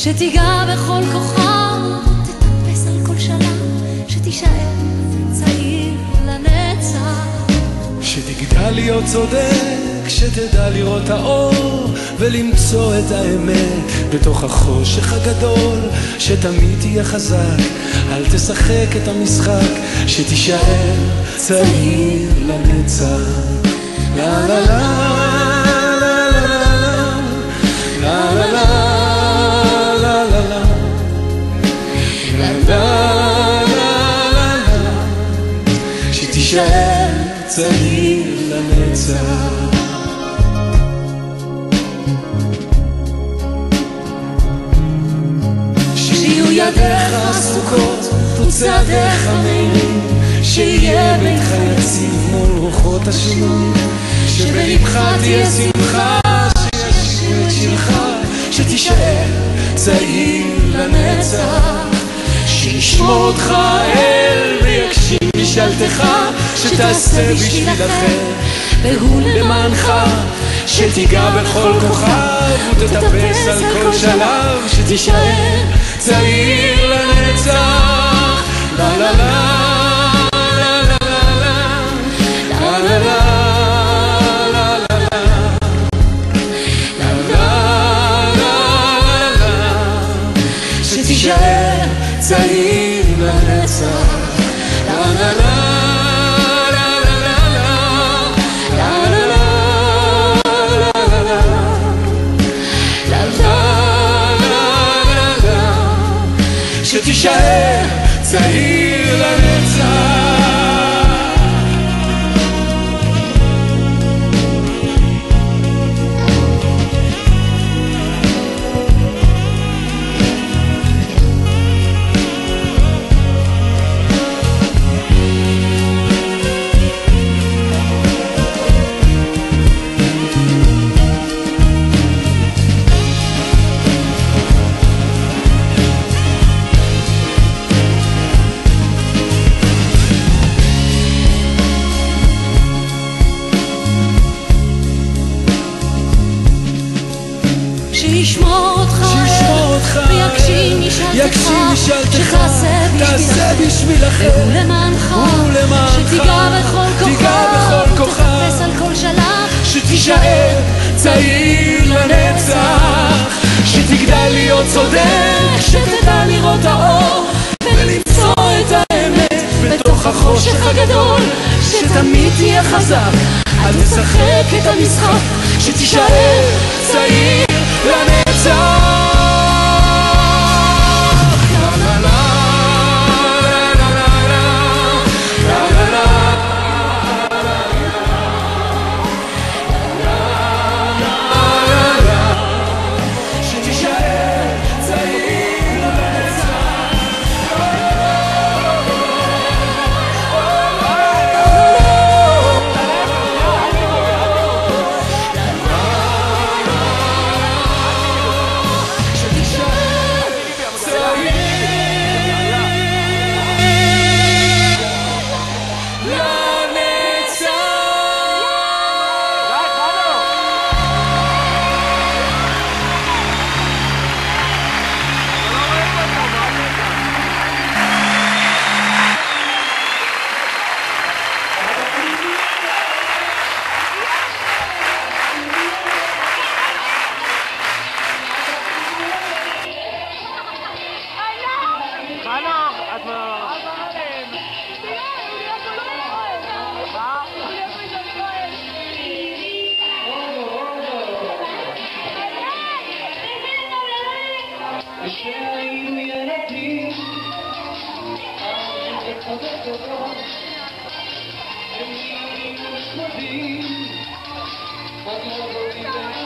שתיגע בכל כוכב, תטפס על כל שלב, שתישאר צעיר לנצח. שתגדל להיות צודק, שתדע לראות האור ולמצוא את האמת בתוך החושך הגדול, שתמיד תהיה חזק, אל תשחק את המשחק, שתישאר צעיר לנצח. לה לה לה לה לה לה לה שתישאר צעיר לנצח. שיהיו ידיך עסוקות וצעדיך מהירים, שיהיה ביתך יציב מול רוחות השינוי, שבלבך תהיה שמחה, שישיר את שירך, שתישאר צעיר לנצח. שישמור אותך אל ויקשיב משאלתך, שתעשה בשביל אחר והוא למענך, שתיגע בכל כוכב ותטפס על כל שלב, שתישאר צעיר לנצח. לה לה לה שתישאר צעיר לנצח. לה לה לה שתישאר צעיר לנצח. שישמור אותך ויקשיב משאלתך, שתעשה בשביל אחר ולמענך, שתיגע בכל כוכב ותטפס על כל שלב, שתישאר צעיר לנצח. שתגדל להיות צודק, שתדע לראות האור ולמצוא את האמת בתוך החושך הגדול, שתמיד תהיה חזק, אל תשחק את המשחק, שתישאר צעיר לנצח. שהיינו ילדים, הם נהיים נחמדים, עוד לא בודים